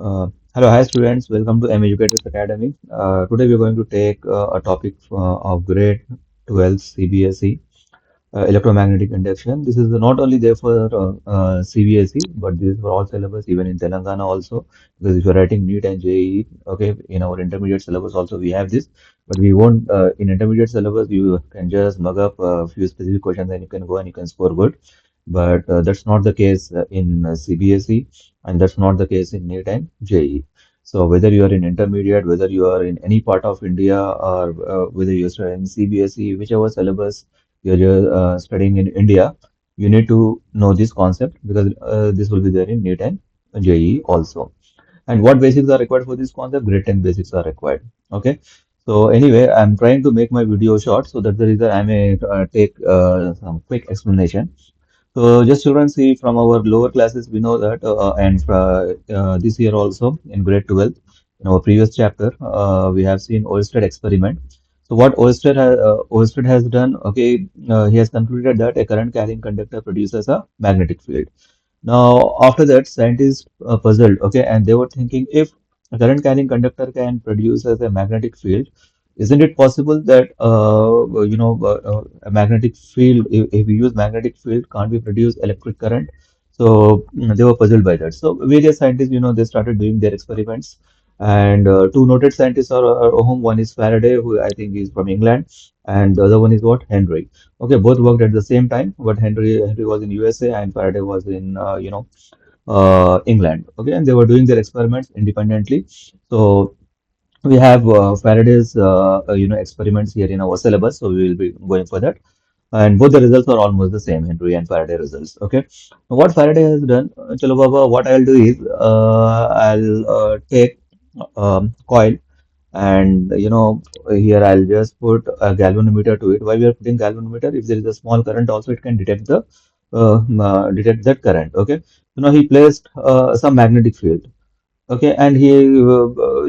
Hello, hi students. Welcome to M.Educator's Academy. Today we are going to take a topic of grade 12 CBSE, electromagnetic induction. This is not only there for CBSE, but this is for all syllabus, even in Telangana also. Because if you're writing NEET and JEE, okay, in our intermediate syllabus also we have this, but we won't. In intermediate syllabus, you can just mug up a few specific questions and you can go and you can score good. But that's not the case in CBSE, and that's not the case in NEET and JEE. So whether you are in intermediate, whether you are in any part of India, or whether you're studying CBSE, whichever syllabus you're studying in India, you need to know this concept because this will be there in NEET and JEE also. And what basics are required for this concept? Grade 10 basics are required. Okay. So anyway, I'm trying to make my video short, so that's the reason I may take some quick explanation. So just students see from our lower classes, we know that, this year also in grade 12, in our previous chapter, we have seen Oersted experiment. So what Oersted has done, okay, he has concluded that a current carrying conductor produces a magnetic field. Now, after that, scientists puzzled, okay, and they were thinking if a current carrying conductor can produce as a magnetic field, isn't it possible that a magnetic field, if we use magnetic field, can't we produce electric current? So they were puzzled by that. So various scientists, they started doing their experiments, and two noted scientists are home. One is Faraday, who I think is from England, and the other one is what Henry. Okay, both worked at the same time, but Henry was in USA and Faraday was in England. Okay, and they were doing their experiments independently. So we have Faraday's experiments here in our syllabus, so we will be going for that. And both the results are almost the same, Henry and Faraday results. Okay, now, what Faraday has done, chalo baba, what I'll do is I'll take coil, and here I'll just put a galvanometer to it. Why we are putting galvanometer? If there is a small current also, it can detect the detect that current. Okay, so now he placed some magnetic field. Okay, and he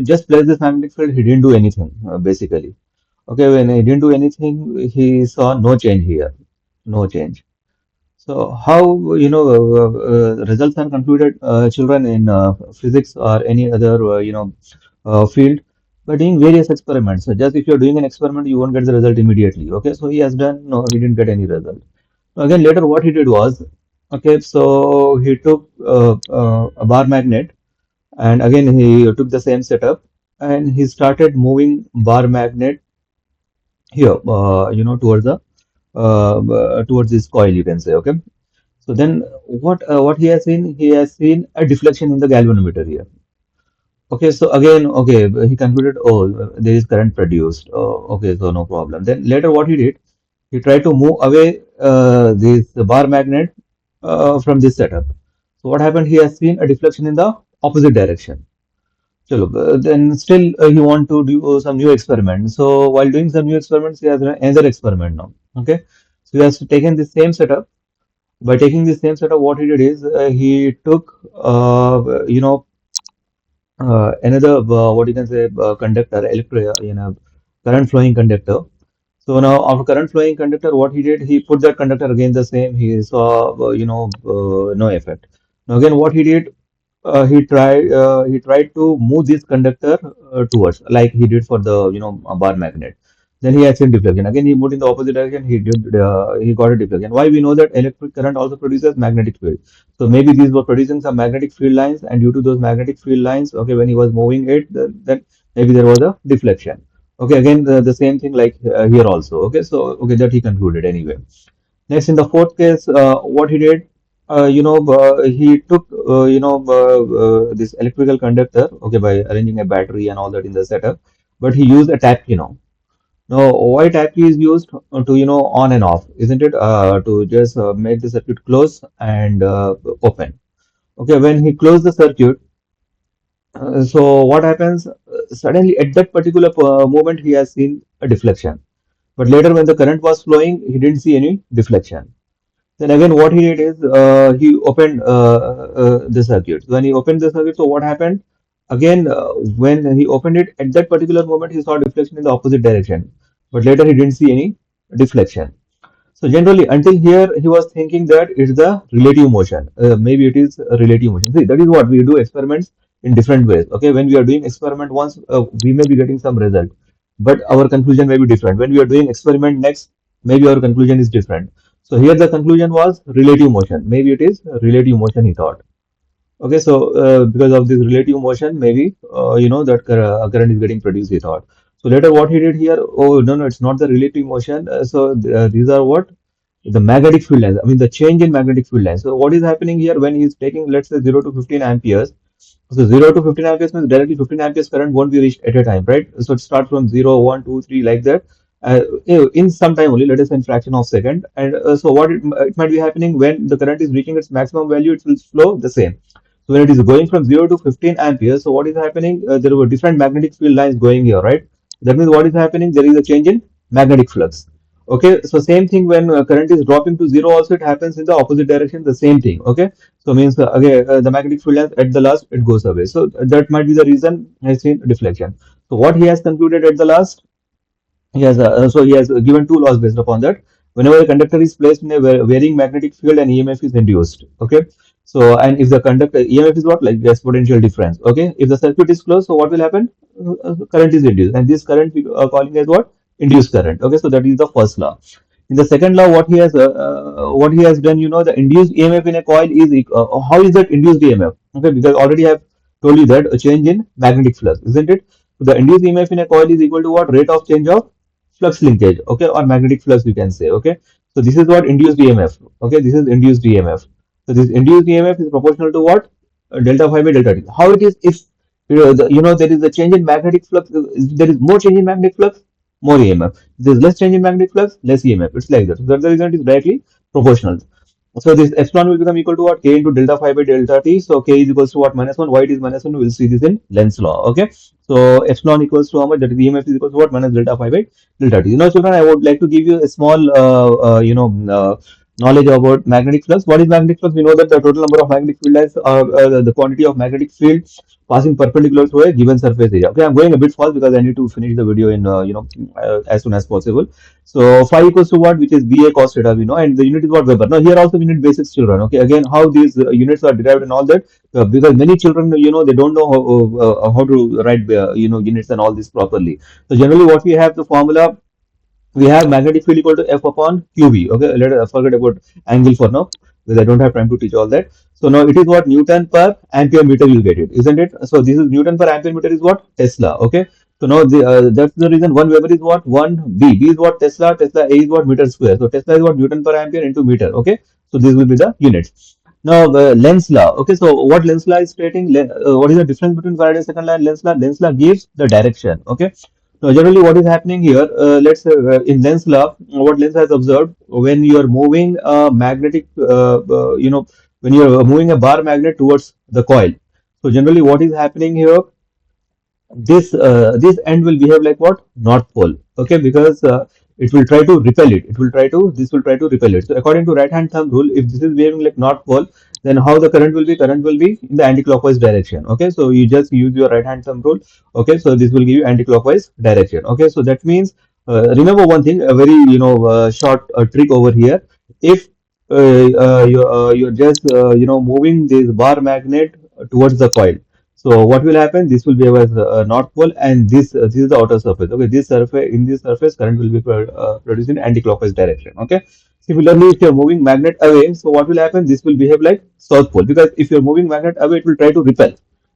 just placed this magnetic field. He didn't do anything basically. Okay, when he didn't do anything, he saw no change here, no change. So how results are concluded, children in physics or any other field by doing various experiments. So just if you're doing an experiment, you won't get the result immediately. Okay, so he has done, no, he didn't get any result. Again, later what he did was, okay, so he took a bar magnet, and again he took the same setup, and he started moving bar magnet here, towards this coil, you can say. Okay, so then what he has seen? He has seen a deflection in the galvanometer here. Okay, so again, okay, he concluded, oh, there is current produced. Oh, okay, so no problem. Then later, what he did? He tried to move away this bar magnet from this setup. So what happened? He has seen a deflection in the opposite direction. Chalo, then still he want to do some new experiment. So while doing some new experiments, he has done another experiment now. Okay, so he has taken the same setup. By taking the same setup, what he did is he took another what you can say conductor, current flowing conductor. So now after current flowing conductor, what he did, he put that conductor again the same. He saw no effect. Now again, what he did, he tried to move this conductor towards, like he did for the bar magnet. Then he had seen deflection. Again, he moved in the opposite direction. He got a deflection. Why? We know that electric current also produces magnetic field. So maybe these were producing some magnetic field lines, and due to those magnetic field lines, okay, when he was moving it, then maybe there was a deflection. Okay, again the same thing like here also. Okay, so okay, that he concluded anyway. Next, in the fourth case, what he did, he took this electrical conductor, okay, by arranging a battery and all that in the setup, but he used a tap key now. Now, why tap key is used to on and off, isn't it? To just make the circuit close and open. Okay, when he closed the circuit, so what happens? Suddenly, at that particular moment, he has seen a deflection. But later, when the current was flowing, he didn't see any deflection. Then again, what he did is he opened the circuit. When he opened the circuit, so what happened? Again, when he opened it, at that particular moment, he saw deflection in the opposite direction. But later, he didn't see any deflection. So generally, until here, he was thinking that it's the relative motion. Maybe it is a relative motion. See, that is what we do experiments. in different ways. Okay, when we are doing experiment once, we may be getting some result, but our conclusion may be different. When we are doing experiment next, maybe our conclusion is different. So here the conclusion was relative motion. Maybe it is relative motion, he thought. Okay, so because of this relative motion, maybe that current is getting produced, he thought. So later, what he did here? Oh no, no, it's not the relative motion. These are what the magnetic field lines. I mean, the change in magnetic field lines. So what is happening here when he's taking, let's say, 0 to 15 amperes? So 0 to 15 amperes means directly 15 amperes current won't be reached at a time, right? So it starts from 0, 1, 2, 3, like that. In some time only, let us say in fraction of second. And so what it might be happening when the current is reaching its maximum value, it will flow the same. So when it is going from 0 to 15 amperes, so what is happening? There were different magnetic field lines going here, right? That means what is happening? There is a change in magnetic flux. Okay, so same thing when current is dropping to zero, also it happens in the opposite direction, the same thing. Okay, so means again the magnetic field length at the last it goes away. So that might be the reason I seen deflection. So what he has concluded at the last, he has given two laws based upon that. Whenever a conductor is placed in a varying magnetic field, an EMF is induced. Okay. So, and if the conductor EMF is what, like gas potential difference. Okay. If the circuit is closed, so what will happen? Current is induced, and this current we are calling as what? Induced current. Okay. So that is the first law. In the second law, what he has done, the induced EMF in a coil is how is that induced EMF? Okay, because already I have told you that a change in magnetic flux, isn't it? So the induced EMF in a coil is equal to what? Rate of change of flux linkage, okay, or magnetic flux, we can say. Okay, so this is what induced EMF. Okay, this is induced EMF. So this induced EMF is proportional to what? Delta phi by delta t. How it is if there is a change in magnetic flux, there is more change in magnetic flux, more EMF. If there is less change in magnetic flux, less EMF. It's like that. So that's the reason it is directly proportional. So this epsilon will become equal to what? K into delta phi by delta t. So K is equals to what? Minus 1. Why it is minus 1? We'll see this in Lenz law. Okay. So epsilon equals to how much? That is EMF is equals to what? Minus delta phi by delta t. Children, I would like to give you a small, knowledge about magnetic flux. What is magnetic flux? We know that the total number of magnetic field lines are the quantity of magnetic field passing perpendicular to a given surface area. Okay, I'm going a bit fast because I need to finish the video in as soon as possible. So phi equals to what? Which is BA cos theta, we know, and the unit is what? Weber. Now here also we need basics, children. Okay, again how these units are derived and all that, because many children they don't know how to write units and all this properly. So generally what we have the formula, we have magnetic field equal to F upon QB. Okay, let us forget about angle for now because I don't have time to teach all that. So now it is what? Newton per ampere meter, you get it, isn't it? So this is Newton per ampere meter is what? Tesla. Okay. So now that's the reason 1 Weber is what? 1 B. B is what? Tesla. Tesla A is what? Meter square. So Tesla is what? Newton per ampere into meter. Okay. So this will be the units. Now Lenz law. Okay. So what Lenz law is stating? What is the difference between Faraday's second law and Lenz law? Lenz law gives the direction. Okay. Now, generally, what is happening here? Let's say in Lenz law, what Lenz has observed, when you are moving a magnetic, when you are moving a bar magnet towards the coil. So, generally, what is happening here? This end will behave like what? North pole. Okay, because it will try to repel it. This will try to repel it. So according to right hand thumb rule, if this is behaving like north pole, then how the current will be? Current will be in the anti-clockwise direction. Okay, so you just use your right hand thumb rule. Okay, so this will give you anti-clockwise direction. Okay, so that means remember one thing, a very short trick over here. If you're just moving this bar magnet towards the coil, so what will happen? This will be as north pole, and this is the outer surface. Okay, this surface, in this surface current will be produced in anti-clockwise direction. Okay. Similarly, if you're moving magnet away, so what will happen? This will behave like south pole, because if you're moving magnet away, it will try to repel.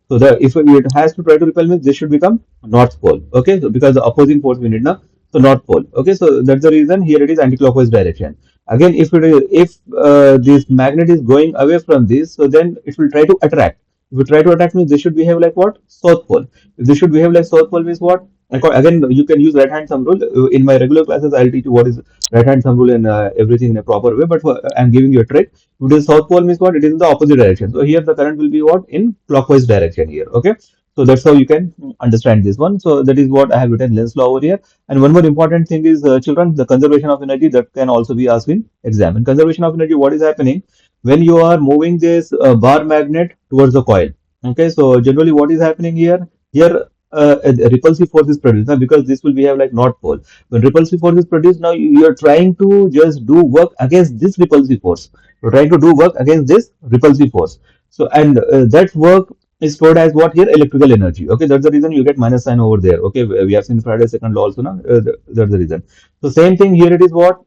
So the if it has to try to repel means this should become north pole. Okay, so because the opposing force we need now, so north pole. Okay, so that's the reason here it is anti-clockwise direction. Again, if this magnet is going away from this, so then it will try to attract. If you try to attack means this should behave like what? South pole. If this should behave like south pole means what? Again, you can use right hand thumb rule. In my regular classes, I'll teach you what is right hand thumb rule and everything in a proper way. But I'm giving you a trick. If it is south pole means what? It is in the opposite direction. So here the current will be what? In clockwise direction here. Okay. So that's how you can understand this one. So that is what I have written Lenz law over here. And one more important thing is, children, the conservation of energy, that can also be asked in exam. In conservation of energy, what is happening? When you are moving this bar magnet towards the coil. Okay, so generally what is happening here? Here a repulsive force is produced now, because this will behave like north pole. When repulsive force is produced, now you are trying to just do work against this repulsive force. You're trying to do work against this repulsive force. So and that work is stored as what here? Electrical energy. Okay, that's the reason you get minus sign over there. Okay, we have seen Faraday's second law also. Now, that's the reason. So same thing here. It is what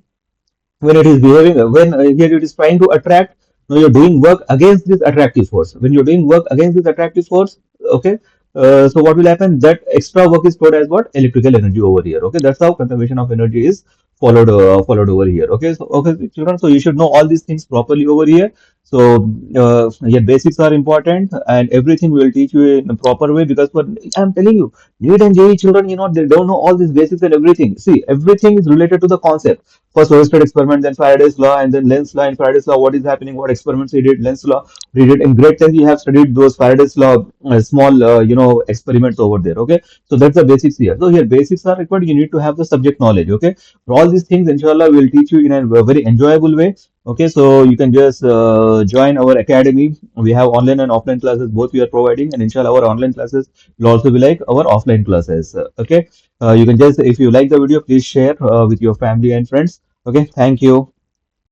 when it is behaving when here it is trying to attract. Now you're doing work against this attractive force. When you're doing work against this attractive force, okay, so what will happen? That extra work is stored as what? Electrical energy over here. Okay, that's how conservation of energy is followed over here. Okay, so okay children, so you should know all these things properly over here. So yeah, basics are important, and everything we will teach you in a proper way, because for I'm telling you, NEET and JEE children, they don't know all these basics and everything. See, everything is related to the concept. First Oersted experiment, then Faraday's law, and then Lenz law. In Faraday's law, what is happening, what experiments he did, Lenz law, he did. In grade 10, you have studied those Faraday's law, small, experiments over there. Okay, so that's the basics here. So here, basics are required. You need to have the subject knowledge. Okay, for all these things, inshallah, we'll teach you in a very enjoyable way. Okay, so you can just join our academy. We have online and offline classes, both we are providing, and inshallah, our online classes will also be like our offline classes. Okay, you can just, if you like the video, please share with your family and friends. Okay, thank you.